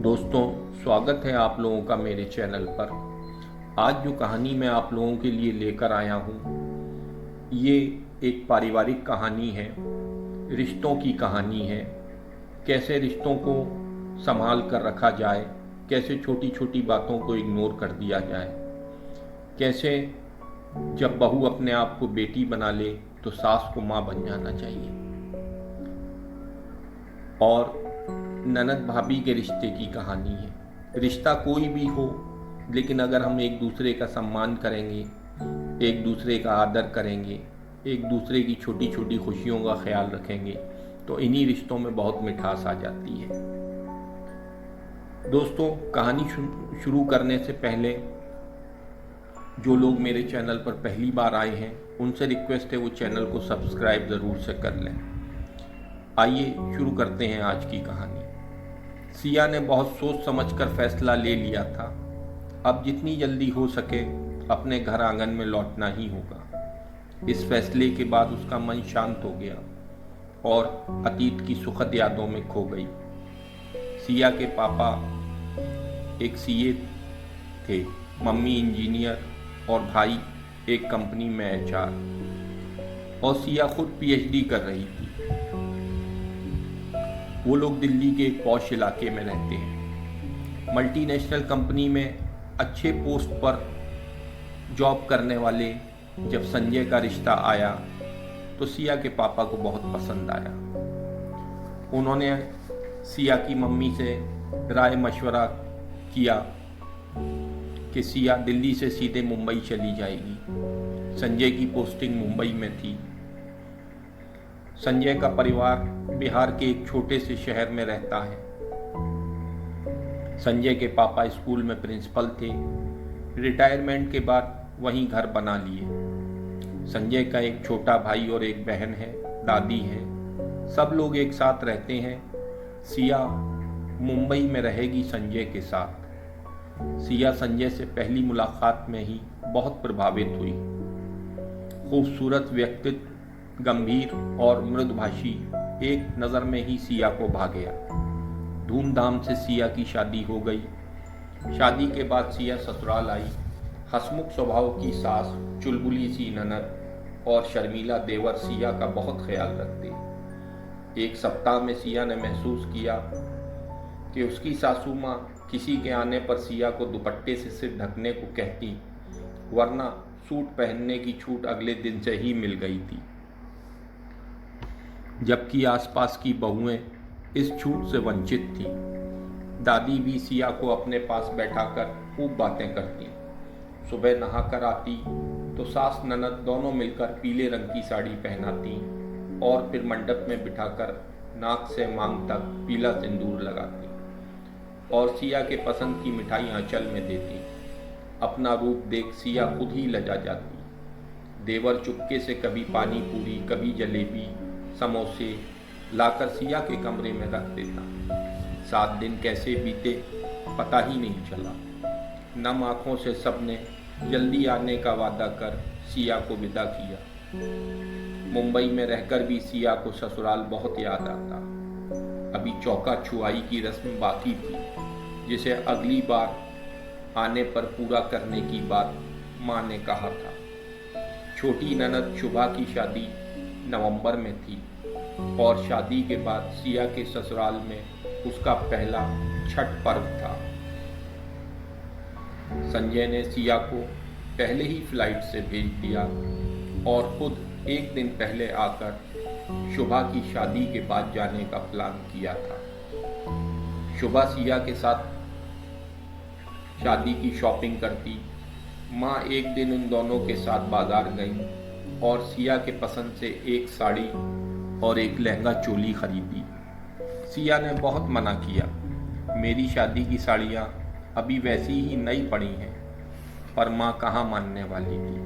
दोस्तों, स्वागत है आप लोगों का मेरे चैनल पर। आज जो कहानी मैं आप लोगों के लिए लेकर आया हूँ, ये एक पारिवारिक कहानी है, रिश्तों की कहानी है। कैसे रिश्तों को संभाल कर रखा जाए, कैसे छोटी छोटी बातों को इग्नोर कर दिया जाए, कैसे जब बहू अपने आप को बेटी बना ले तो सास को माँ बन जाना चाहिए, और ननद भाभी के रिश्ते की कहानी है। रिश्ता कोई भी हो, लेकिन अगर हम एक दूसरे का सम्मान करेंगे, एक दूसरे का आदर करेंगे, एक दूसरे की छोटी छोटी खुशियों का ख्याल रखेंगे, तो इन्हीं रिश्तों में बहुत मिठास आ जाती है। दोस्तों, कहानी शुरू करने से पहले जो लोग मेरे चैनल पर पहली बार आए हैं, उनसे रिक्वेस्ट है वो चैनल को सब्सक्राइब ज़रूर से कर लें। आइए शुरू करते हैं आज की कहानी। सिया ने बहुत सोच समझकर फैसला ले लिया था। अब जितनी जल्दी हो सके अपने घर आंगन में लौटना ही होगा। इस फैसले के बाद उसका मन शांत हो गया और अतीत की सुखद यादों में खो गई। सिया के पापा एक सीए थे, मम्मी इंजीनियर और भाई एक कंपनी में एचआर, और सिया खुद पीएचडी कर रही थी। वो लोग दिल्ली के एक पॉश इलाके में रहते हैं। मल्टीनेशनल कंपनी में अच्छे पोस्ट पर जॉब करने वाले जब संजय का रिश्ता आया तो सिया के पापा को बहुत पसंद आया। उन्होंने सिया की मम्मी से राय मशवरा किया कि सिया दिल्ली से सीधे मुंबई चली जाएगी। संजय की पोस्टिंग मुंबई में थी। संजय का परिवार बिहार के एक छोटे से शहर में रहता है। संजय के पापा स्कूल में प्रिंसिपल थे। रिटायरमेंट के बाद वहीं घर बना लिए। संजय का एक छोटा भाई और एक बहन है, दादी है। सब लोग एक साथ रहते हैं। सिया मुंबई में रहेगी संजय के साथ। सिया संजय से पहली मुलाकात में ही बहुत प्रभावित हुई। खूबसूरत व्यक्तित्व, गंभीर और मृदुभाषी, एक नज़र में ही सिया को भा गया। धूमधाम से सिया की शादी हो गई। शादी के बाद सिया ससुराल आई। हंसमुख स्वभाव की सास, चुलबुली सी ननद और शर्मीला देवर सिया का बहुत ख्याल रखते। एक सप्ताह में सिया ने महसूस किया कि उसकी सासू माँ किसी के आने पर सिया को दुपट्टे से सिर ढकने को कहती, वरना सूट पहनने की छूट अगले दिन से ही मिल गई थी। जबकि आसपास की बहुएं इस छूट से वंचित थीं। दादी भी सिया को अपने पास बैठाकर खूब बातें करती। सुबह नहाकर आती तो सास ननद दोनों मिलकर पीले रंग की साड़ी पहनाती और फिर मंडप में बिठाकर नाक से मांग तक पीला सिंदूर लगाती और सिया के पसंद की मिठाई आंचल में देती। अपना रूप देख सिया खुद ही लजा जाती। देवर चुपके से कभी पानी पूरी, कभी जलेबी, समोसे लाकर सिया के कमरे में रख देता। 7 दिन कैसे बीते पता ही नहीं चला। नम आंखों से सबने जल्दी आने का वादा कर सिया को विदा किया। मुंबई में रहकर भी सिया को ससुराल बहुत याद आता। अभी चौका छुआई की रस्म बाकी थी, जिसे अगली बार आने पर पूरा करने की बात माँ ने कहा था। छोटी ननद शुभा की शादी नवंबर में थी और शादी के बाद सिया के ससुराल में उसका पहला छठ पर्व था। संजय ने सिया को पहले ही फ्लाइट से भेज दिया और खुद एक दिन पहले आकर शुभा की शादी के बाद जाने का प्लान किया था। शुभा सिया के साथ शादी की शॉपिंग करती। माँ एक दिन उन दोनों के साथ बाजार गई और सिया के पसंद से एक साड़ी और एक लहंगा चोली खरीदी। सिया ने बहुत मना किया। मेरी शादी की साड़ियाँ अभी वैसी ही नई पड़ी हैं, पर माँ कहाँ मानने वाली थी।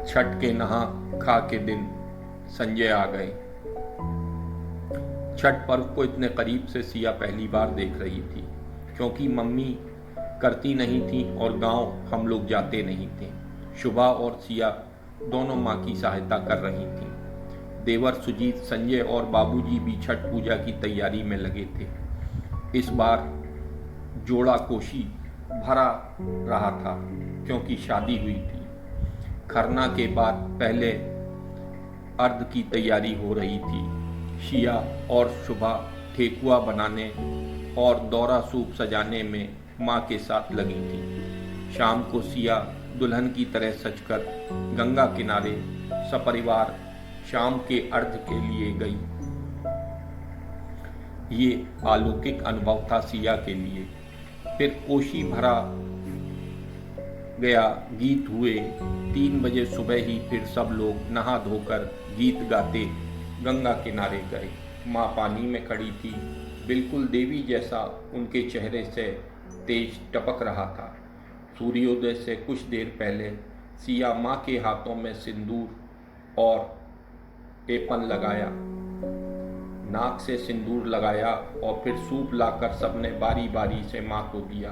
छठ के नहा खा के दिन संजय आ गए। छठ पर्व को इतने करीब से सिया पहली बार देख रही थी, क्योंकि मम्मी करती नहीं थी और गांव हम लोग जाते नहीं थे। शुभा और सिया दोनों माँ की सहायता कर रही थीं। देवर सुजीत, संजय और बाबूजी भी छठ पूजा की तैयारी में लगे थे। इस बार जोड़ा कोशी भरा रहा था क्योंकि शादी हुई थी। खरना के बाद पहले अर्घ की तैयारी हो रही थी। शिया और शुभा ठेकुआ बनाने और दौरा सूप सजाने में माँ के साथ लगी थी। शाम को सिया दुल्हन की तरह सजकर गंगा किनारे सपरिवार शाम के अर्घ के लिए गई। ये अलौकिक अनुभव था सिया के लिए। फिर कोशी भरा गया, गीत हुए। 3 बजे सुबह ही फिर सब लोग नहा धोकर गीत गाते गंगा किनारे गए। माँ पानी में खड़ी थी, बिल्कुल देवी जैसा उनके चेहरे से तेज टपक रहा था। सूर्योदय से कुछ देर पहले सिया माँ के हाथों में सिंदूर और टेपन लगाया, नाक से सिंदूर लगाया और फिर सूप लाकर सबने बारी बारी से माँ को दिया।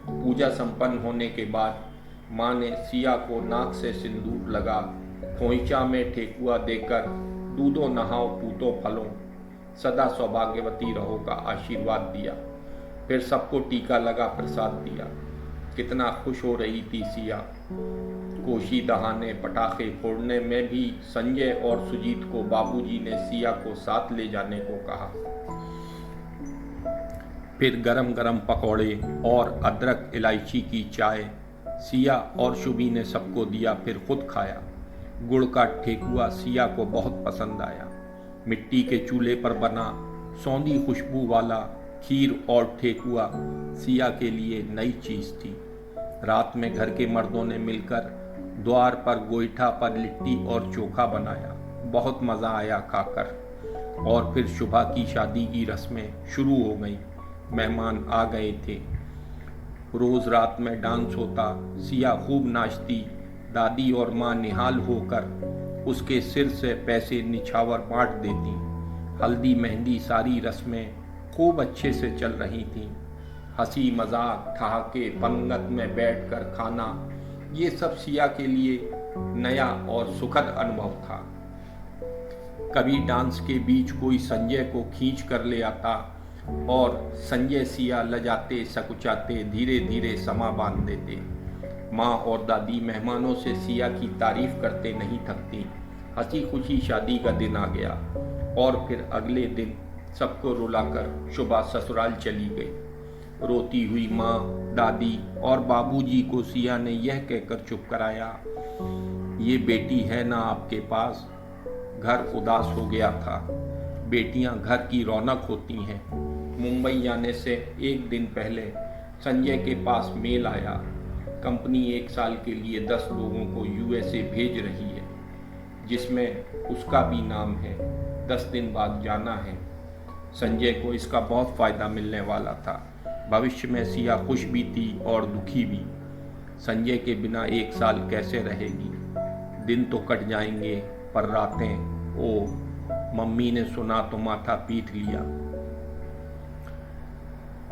पूजा संपन्न होने के बाद माँ ने सिया को नाक से सिंदूर लगा, खोइचा में ठेकुआ देकर दूधो नहाओ पूतो फलो, सदा सौभाग्यवती रहो का आशीर्वाद दिया। फिर सबको टीका लगा प्रसाद दिया। कितना खुश हो रही थी सिया। कोशी दहाने पटाखे फोड़ने में भी संजय और सुजीत को बाबूजी ने सिया को साथ ले जाने को कहा। फिर गरम गरम पकौड़े और अदरक इलायची की चाय सिया और शुभी ने सबको दिया, फिर खुद खाया। गुड़ का ठेकुआ सिया को बहुत पसंद आया। मिट्टी के चूल्हे पर बना सौंधी खुशबू वाला खीर और ठेकुआ सिया के लिए नई चीज थी। रात में घर के मर्दों ने मिलकर द्वार पर गोईठा पर लिट्टी और चोखा बनाया। बहुत मज़ा आया खाकर। और फिर शुभा की शादी की रस्में शुरू हो गई। मेहमान आ गए थे। रोज़ रात में डांस होता, सिया खूब नाचती। दादी और माँ निहाल होकर उसके सिर से पैसे निछावर बांट देती। हल्दी मेहंदी सारी रस्में खूब अच्छे से चल रही थीं। हंसी मजाक ठहाके पंगत में बैठकर खाना, ये सब सिया के लिए नया और सुखद अनुभव था। कभी डांस के बीच कोई संजय को खींच कर ले आता और संजय सिया लजाते सकुचाते धीरे धीरे समा बांध देते। माँ और दादी मेहमानों से सिया की तारीफ करते नहीं थकती। हंसी खुशी शादी का दिन आ गया और फिर अगले दिन सबको रुलाकर शुभा ससुराल चली गई। रोती हुई माँ, दादी और बाबूजी को सिया ने यह कहकर चुप कराया, ये बेटी है ना आपके पास। घर उदास हो गया था। बेटियां घर की रौनक होती हैं। मुंबई जाने से एक दिन पहले संजय के पास मेल आया। कंपनी 1 साल के लिए 10 लोगों को यूएसए भेज रही है, जिसमें उसका भी नाम है। 10 दिन बाद जाना है। संजय को इसका बहुत फ़ायदा मिलने वाला था। भविष्य में सिया खुश भी थी और दुखी भी। संजय के बिना 1 साल कैसे रहेगी। दिन तो कट जाएंगे पर रातें, ओ मम्मी ने सुना तो माथा पीट लिया।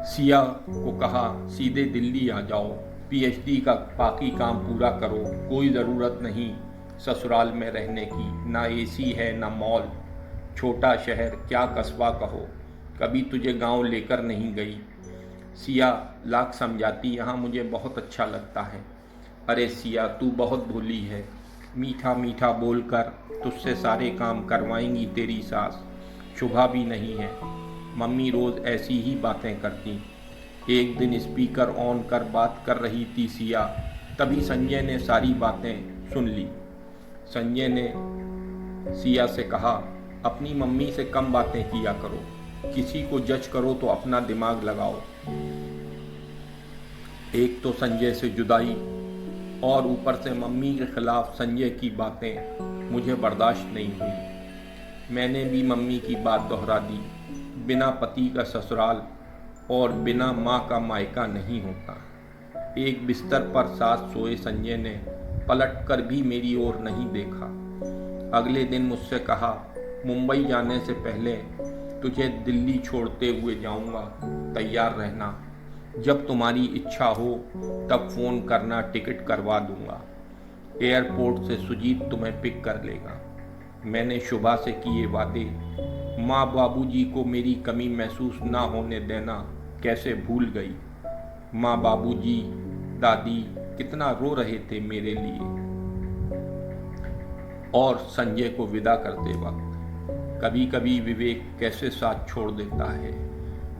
सिया को कहा, सीधे दिल्ली आ जाओ, पीएचडी का बाकी काम पूरा करो। कोई ज़रूरत नहीं ससुराल में रहने की। ना एसी है ना मॉल। छोटा शहर क्या कस्बा कहो। कभी तुझे गांव लेकर नहीं गई। सिया लाख समझाती, यहाँ मुझे बहुत अच्छा लगता है। अरे सिया, तू बहुत भोली है। मीठा मीठा बोलकर तुझसे सारे काम करवाएंगी तेरी सास। शुभा भी नहीं है। मम्मी रोज़ ऐसी ही बातें करती। एक दिन स्पीकर ऑन कर बात कर रही थी सिया, तभी संजय ने सारी बातें सुन ली। संजय ने सिया से कहा, अपनी मम्मी से कम बातें किया करो। किसी को जज करो तो अपना दिमाग लगाओ। एक तो संजय से जुदाई और ऊपर से मम्मी के खिलाफ संजय की बातें मुझे बर्दाश्त नहीं हुई। मैंने भी मम्मी की बात दोहरा दी। बिना पति का ससुराल और बिना माँ का मायका नहीं होता। एक बिस्तर पर साथ सोए संजय ने पलट कर भी मेरी ओर नहीं देखा। अगले दिन मुझसे कहा, मुंबई जाने से पहले तुझे दिल्ली छोड़ते हुए जाऊंगा, तैयार रहना। जब तुम्हारी इच्छा हो तब फ़ोन करना, टिकट करवा दूंगा। एयरपोर्ट से सुजीत तुम्हें पिक कर लेगा। मैंने शुभा से किए वादे, माँ बाबूजी को मेरी कमी महसूस ना होने देना कैसे भूल गई। माँ बाबूजी दादी कितना रो रहे थे मेरे लिए। और संजय को विदा करते वक्त, कभी कभी विवेक कैसे साथ छोड़ देता है,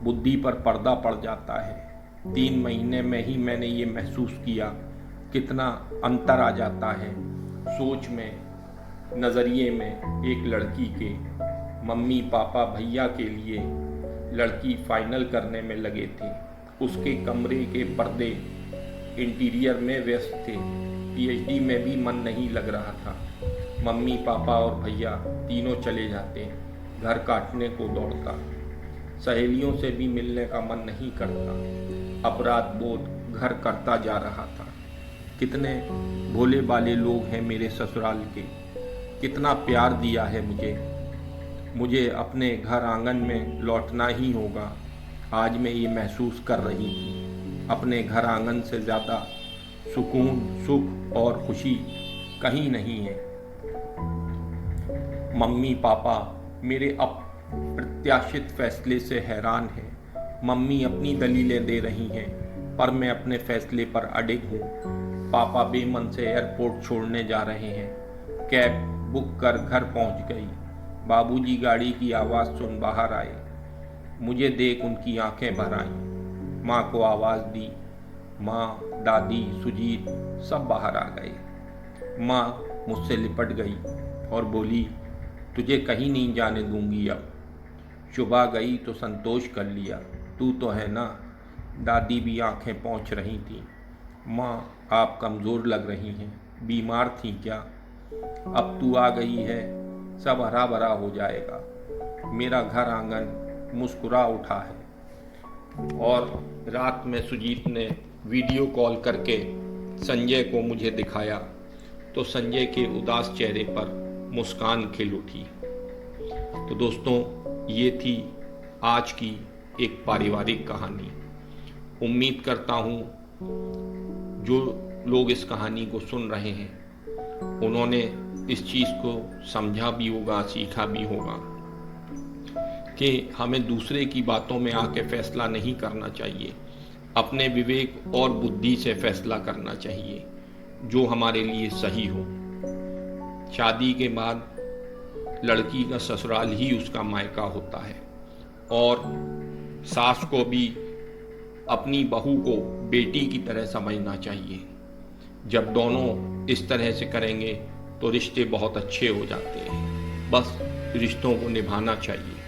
बुद्धि पर पर्दा पड़ जाता है। 3 महीने में ही मैंने ये महसूस किया कितना अंतर आ जाता है सोच में, नज़रिए में। एक लड़की के मम्मी पापा भैया के लिए लड़की फाइनल करने में लगे थे। उसके कमरे के पर्दे इंटीरियर में व्यस्त थे। पीएचडी में भी मन नहीं लग रहा था। मम्मी पापा और भैया तीनों चले जाते, घर काटने को दौड़ता, सहेलियों से भी मिलने का मन नहीं करता। अपराध बोध घर करता जा रहा था। कितने भोले भाले लोग हैं मेरे ससुराल के, कितना प्यार दिया है मुझे अपने घर आंगन में लौटना ही होगा। आज मैं ये महसूस कर रही थी, अपने घर आंगन से ज़्यादा सुकून, सुख और खुशी कहीं नहीं है। मम्मी पापा मेरे अप्रत्याशित फैसले से हैरान हैं। मम्मी अपनी दलीलें दे रही हैं, पर मैं अपने फैसले पर अडिग हूँ। पापा बेमन से एयरपोर्ट छोड़ने जा रहे हैं। कैब बुक कर घर पहुँच गई। बाबूजी गाड़ी की आवाज़ सुन बाहर आए। मुझे देख उनकी आंखें भर आईं। माँ को आवाज़ दी। माँ, दादी, सुजीत सब बाहर आ गए। माँ मुझसे लिपट गई और बोली, तुझे कहीं नहीं जाने दूंगी अब। शुभा गई तो संतोष कर लिया, तू तो है ना। दादी भी आंखें पोंछ रही थी। माँ, आप कमज़ोर लग रही हैं, बीमार थी क्या? अब तू आ गई है, सब हरा भरा हो जाएगा। मेरा घर आंगन मुस्कुरा उठा है। और रात में सुजीत ने वीडियो कॉल करके संजय को मुझे दिखाया तो संजय के उदास चेहरे पर मुस्कान खिल उठी। तो दोस्तों, ये थी आज की एक पारिवारिक कहानी। उम्मीद करता हूँ जो लोग इस कहानी को सुन रहे हैं उन्होंने इस चीज़ को समझा भी होगा, सीखा भी होगा कि हमें दूसरे की बातों में आके फैसला नहीं करना चाहिए। अपने विवेक और बुद्धि से फैसला करना चाहिए जो हमारे लिए सही हो। शादी के बाद लड़की का ससुराल ही उसका मायका होता है और सास को भी अपनी बहू को बेटी की तरह समझना चाहिए। जब दोनों इस तरह से करेंगे तो रिश्ते बहुत अच्छे हो जाते हैं। बस रिश्तों को निभाना चाहिए।